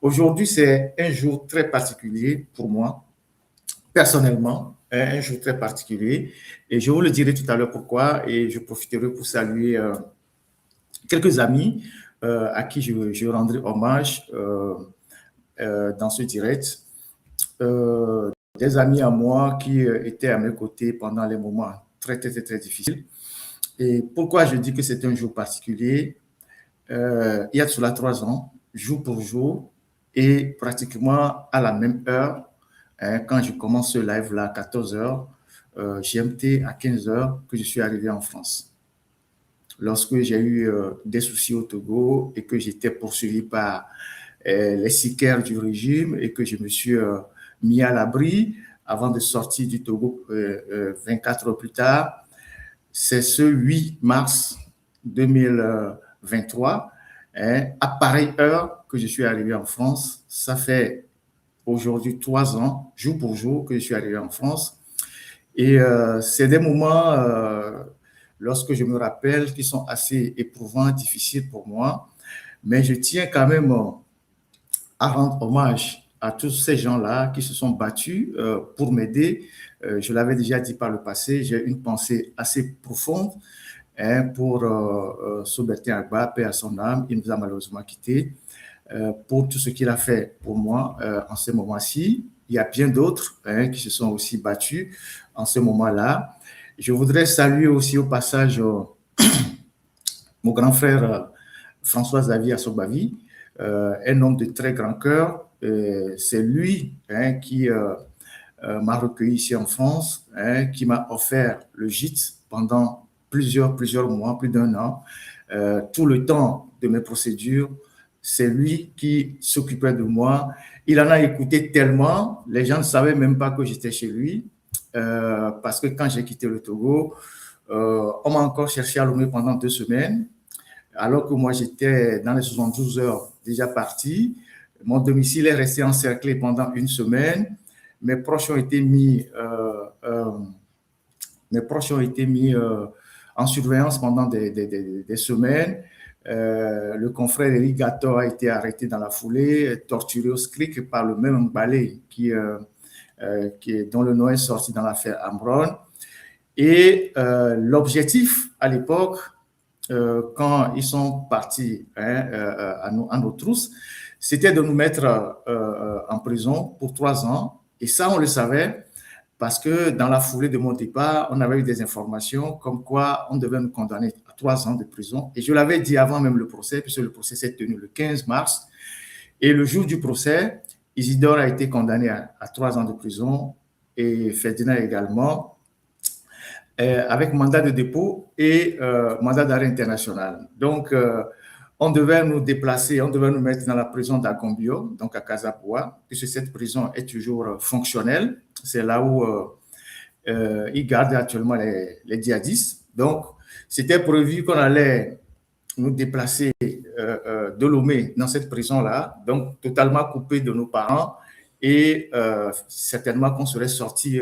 Aujourd'hui, c'est un jour très particulier pour moi, personnellement, un jour très particulier. Et je vous le dirai tout à l'heure pourquoi. Et je profiterai pour saluer quelques amis à qui je rendrai hommage dans ce direct. Des amis à moi qui étaient à mes côtés pendant les moments très, très, très, très difficiles. Et pourquoi je dis que c'est un jour particulier? Il y a de cela 3 ans, jour pour jour, et pratiquement à la même heure, quand je commence ce live-là à 14 heures, GMT à 15 heures, que je suis arrivé en France. Lorsque j'ai eu des soucis au Togo et que j'étais poursuivi par les sicaires du régime et que je me suis mis à l'abri avant de sortir du Togo 24 heures plus tard, c'est ce 8 mars 2023, à pareille heure que je suis arrivé en France. Ça fait aujourd'hui 3 ans, jour pour jour, que je suis arrivé en France. Et c'est des moments, lorsque je me rappelle, qui sont assez éprouvants, difficiles pour moi. Mais je tiens quand même à rendre hommage à tous ces gens-là qui se sont battus pour m'aider. Je l'avais déjà dit par le passé, j'ai une pensée assez profonde pour Soubertin Agba, paix à son âme. Il nous a malheureusement quittés. Pour tout ce qu'il a fait pour moi en ce moment-ci. Il y a bien d'autres qui se sont aussi battus en ce moment-là. Je voudrais saluer aussi au passage mon grand frère François Xavier Assobavi, un homme de très grand cœur. C'est lui qui m'a recueilli ici en France, qui m'a offert le gîte pendant plusieurs mois, plus d'1 an, tout le temps de mes procédures. C'est lui qui s'occupait de moi. Il en a écouté tellement, les gens ne savaient même pas que j'étais chez lui, parce que quand j'ai quitté le Togo, on m'a encore cherché à Lomé pendant 2 semaines, alors que moi j'étais dans les 72 heures déjà parti. Mon domicile est resté encerclé pendant 1 semaine. Mes proches ont été mis, en surveillance pendant des semaines. Le confrère Eric Gator a été arrêté dans la foulée, torturé au SCRIC par le même balai dont le nom est sorti dans l'affaire Ambron. Et l'objectif à l'époque, quand ils sont partis à nos trousses, c'était de nous mettre en prison pour 3 ans. Et ça, on le savait parce que dans la foulée de mon départ, on avait eu des informations comme quoi on devait nous condamner à 3 ans de prison. Et je l'avais dit avant même le procès, puisque le procès s'est tenu le 15 mars. Et le jour du procès, Isidore a été condamné à 3 ans de prison et Ferdinand également, avec mandat de dépôt et mandat d'arrêt international. Donc, on devait nous déplacer, on devait nous mettre dans la prison d'Agombio, donc à Casapoua, puisque cette prison est toujours fonctionnelle. C'est là où ils gardent actuellement les djihadistes. Donc, c'était prévu qu'on allait nous déplacer de Lomé dans cette prison-là, donc totalement coupé de nos parents, et certainement qu'on serait sorti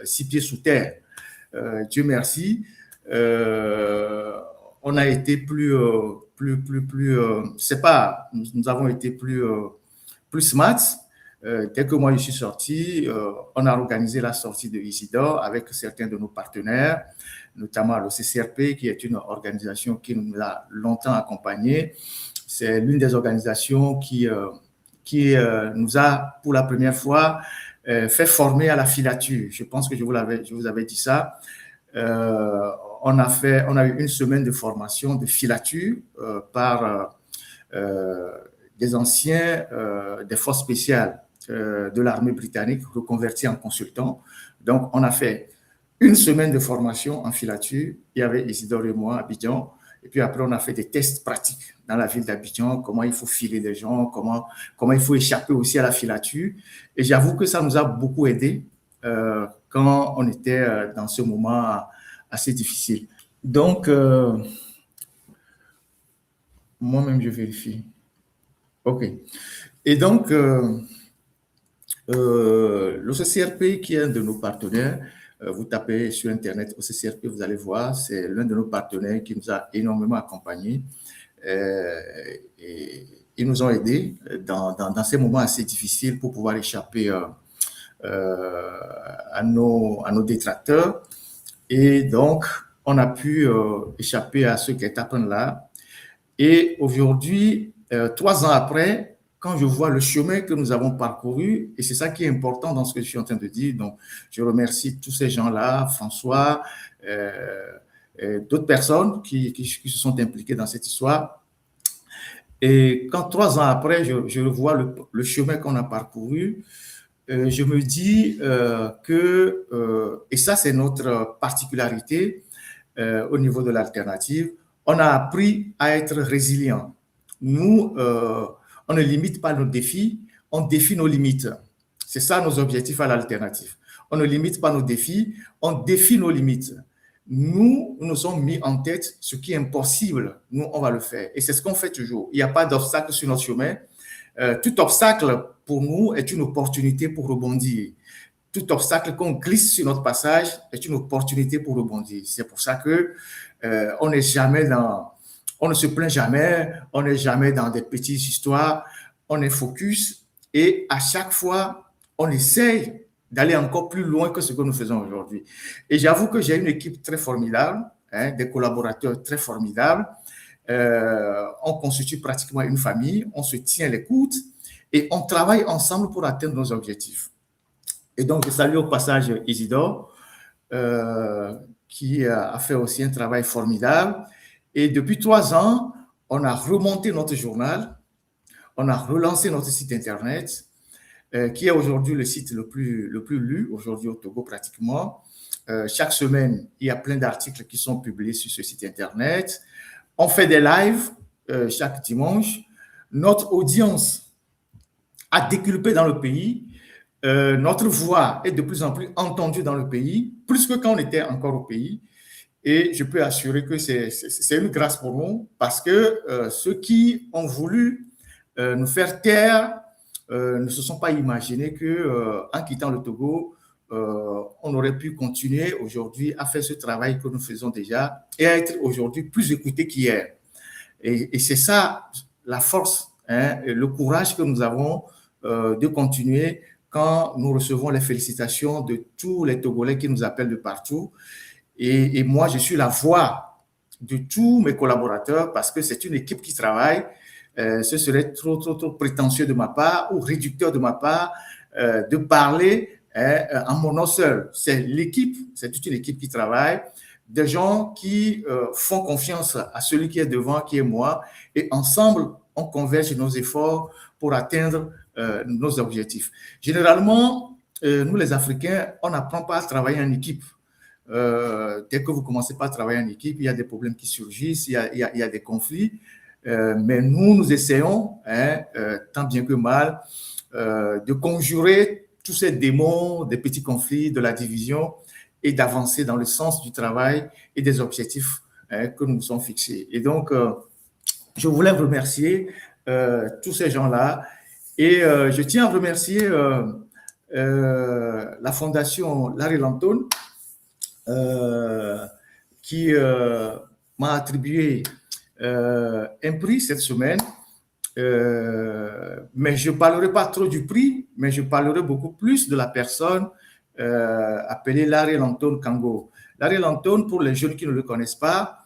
6 pieds sous terre. Dieu merci, on a été c'est pas, nous avons été plus smart. Dès que moi je suis sorti, on a organisé la sortie de Isidore avec certains de nos partenaires, notamment le CCRP, qui est une organisation qui nous a longtemps accompagnés. C'est l'une des organisations qui nous a, pour la première fois, fait former à la filature. Je pense que je vous avais dit ça. On a eu 1 semaine de formation de filature par des anciens des forces spéciales de l'armée britannique reconvertis en consultants. Donc, on a fait 1 semaine de formation en filature. Il y avait Isidore et moi à Abidjan. Et puis après, on a fait des tests pratiques dans la ville d'Abidjan, comment il faut filer des gens, comment il faut échapper aussi à la filature. Et j'avoue que ça nous a beaucoup aidé quand on était dans ce moment assez difficile. Donc, moi-même, je vérifie. OK. Et donc, le CCRP, qui est un de nos partenaires, vous tapez sur Internet au CCRP, vous allez voir, c'est l'un de nos partenaires qui nous a énormément accompagnés. Et ils nous ont aidés dans ces moments assez difficiles pour pouvoir échapper à nos détracteurs. Et donc, on a pu échapper à ce guet-apens-là. Et aujourd'hui, 3 ans après, quand je vois le chemin que nous avons parcouru, et c'est ça qui est important dans ce que je suis en train de dire, donc je remercie tous ces gens-là, François, d'autres personnes qui se sont impliquées dans cette histoire. Et quand 3 ans après, je revois le chemin qu'on a parcouru, je me dis et ça c'est notre particularité au niveau de l'alternative, on a appris à être résilient. Nous, on ne limite pas nos défis, on défie nos limites. C'est ça nos objectifs à l'alternative. On ne limite pas nos défis, on défie nos limites. Nous nous sommes mis en tête ce qui est impossible, nous, on va le faire. Et c'est ce qu'on fait toujours. Il n'y a pas d'obstacle sur notre chemin. Tout obstacle, pour nous, est une opportunité pour rebondir. Tout obstacle qu'on glisse sur notre passage est une opportunité pour rebondir. C'est pour ça que on ne se plaint jamais, on n'est jamais dans des petites histoires, on est focus et à chaque fois, on essaye d'aller encore plus loin que ce que nous faisons aujourd'hui. Et j'avoue que j'ai une équipe très formidable, des collaborateurs très formidables. On constitue pratiquement une famille, on se tient les coudes et on travaille ensemble pour atteindre nos objectifs. Et donc, je salue au passage Isidore, qui a fait aussi un travail formidable. Et depuis 3 ans, on a remonté notre journal, on a relancé notre site Internet, qui est aujourd'hui le site le plus lu aujourd'hui au Togo pratiquement. Chaque semaine, il y a plein d'articles qui sont publiés sur ce site Internet. On fait des lives chaque dimanche. Notre audience a décuplé dans le pays. Notre voix est de plus en plus entendue dans le pays, plus que quand on était encore au pays. Et je peux assurer que c'est une grâce pour nous parce que ceux qui ont voulu nous faire taire ne se sont pas imaginés qu'en quittant le Togo, on aurait pu continuer aujourd'hui à faire ce travail que nous faisons déjà et à être aujourd'hui plus écoutés qu'hier. Et c'est ça la force, et le courage que nous avons de continuer quand nous recevons les félicitations de tous les Togolais qui nous appellent de partout. Et moi, je suis la voix de tous mes collaborateurs parce que c'est une équipe qui travaille. Ce serait trop prétentieux de ma part ou réducteur de ma part de parler en mon nom seul. C'est l'équipe, c'est toute une équipe qui travaille, des gens qui font confiance à celui qui est devant, qui est moi, et ensemble, on converge nos efforts pour atteindre nos objectifs. Généralement, nous les Africains, on n'apprend pas à travailler en équipe. Dès que vous commencez pas à travailler en équipe, il y a des problèmes qui surgissent, il y a des conflits. Mais nous essayons, tant bien que mal, de conjurer tous ces démons, des petits conflits, de la division et d'avancer dans le sens du travail et des objectifs que nous nous sommes fixés. Et donc, je voulais remercier tous ces gens-là et je tiens à remercier la Fondation Larry Lanton qui m'a attribué un prix cette semaine, mais je ne parlerai pas trop du prix, mais je parlerai beaucoup plus de la personne appelée Larry Lanton Kango. Larry Lanton, pour les jeunes qui ne le connaissent pas,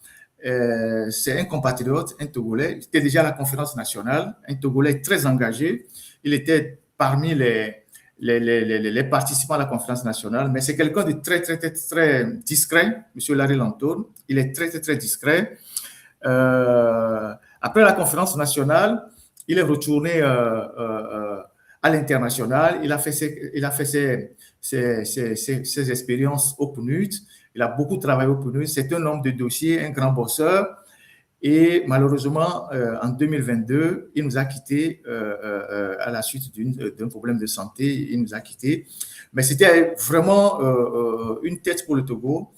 c'est un compatriote, un Togolais. Il était déjà à la conférence nationale, un Togolais très engagé. Il était parmi les participants à la conférence nationale, mais c'est quelqu'un de très discret, M. Larry Lanton. Il est très discret. Après la conférence nationale, il est retourné à l'international. Il a fait ses expériences au PNUD. Il a beaucoup travaillé au PNUD. C'est un homme de dossier, un grand bosseur. Et malheureusement, en 2022, il nous a quittés à la suite d'un problème de santé. Il nous a quittés. Mais c'était vraiment une tête pour le Togo.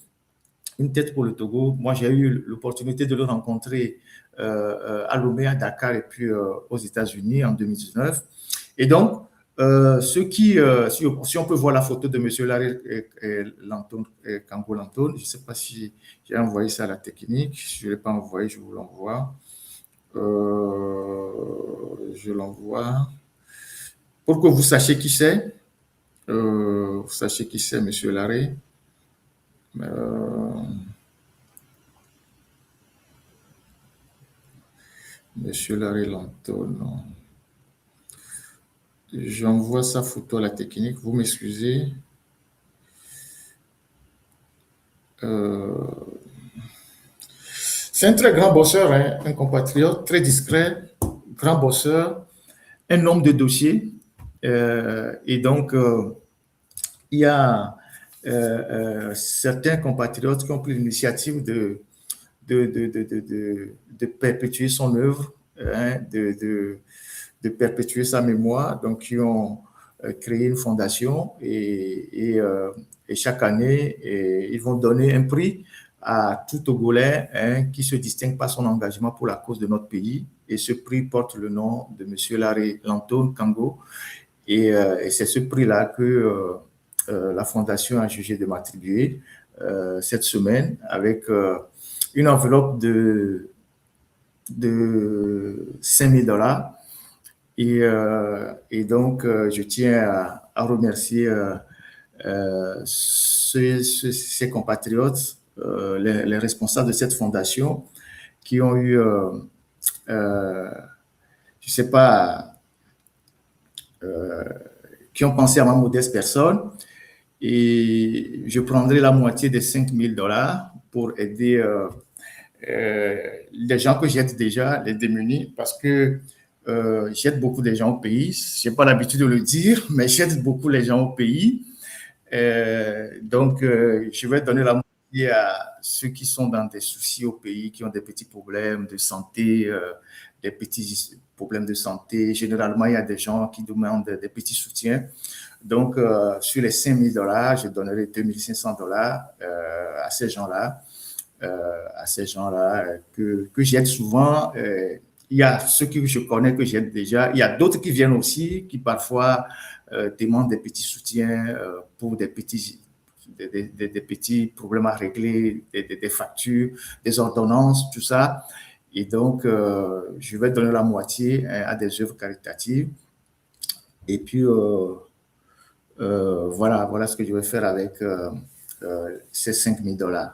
Une tête pour le Togo. Moi, j'ai eu l'opportunité de le rencontrer à Lomé, à Dakar et puis aux États-Unis en 2019. Et donc, si on peut voir la photo de M. Larry Lanton, Kango Lanton, je ne sais pas si j'ai envoyé ça à la technique. Si je ne l'ai pas envoyé, je vous l'envoie. Je l'envoie. Pour que vous sachiez qui c'est, vous sachiez qui c'est, Monsieur Larrey. Euh, Monsieur Larrey Lanto, non. J'envoie sa photo à la technique. Vous m'excusez. C'est un très grand bosseur, hein, un compatriote, très discret, grand bosseur, un homme de dossier. Et donc, il y a certains compatriotes qui ont pris l'initiative de perpétuer son œuvre, hein, de perpétuer sa mémoire. Donc, qui ont créé une fondation et chaque année, ils vont donner un prix à tout Togolais, hein, qui se distingue par son engagement pour la cause de notre pays. Et ce prix porte le nom de M. Larrey Lanto Kango. Et c'est ce prix-là que la Fondation a jugé de m'attribuer cette semaine avec une enveloppe de 5 000 $. Et donc, je tiens à remercier ces compatriotes, les responsables de cette fondation qui ont eu, je ne sais pas, qui ont pensé à ma modeste personne. Et je prendrai la moitié des 5 000 $ pour aider les gens que j'aide déjà, les démunis, parce que j'aide beaucoup de gens au pays. Je n'ai pas l'habitude de le dire, mais j'aide beaucoup les gens au pays. Donc, je vais donner la moitié à ceux qui sont dans des soucis au pays, qui ont des petits problèmes de santé, des petits problèmes de santé. Généralement, il y a des gens qui demandent des petits soutiens. Donc, sur les 5 000 $, je donnerai 2 500 $ à ces gens-là, que j'aide souvent. Il y a ceux que je connais que j'aide déjà. Il y a d'autres qui viennent aussi, qui parfois demandent des petits soutiens pour des petits problèmes à régler, des factures, des ordonnances, tout ça. Et donc, je vais donner la moitié à des œuvres caritatives. Et puis, voilà ce que je vais faire avec ces 5 000 $.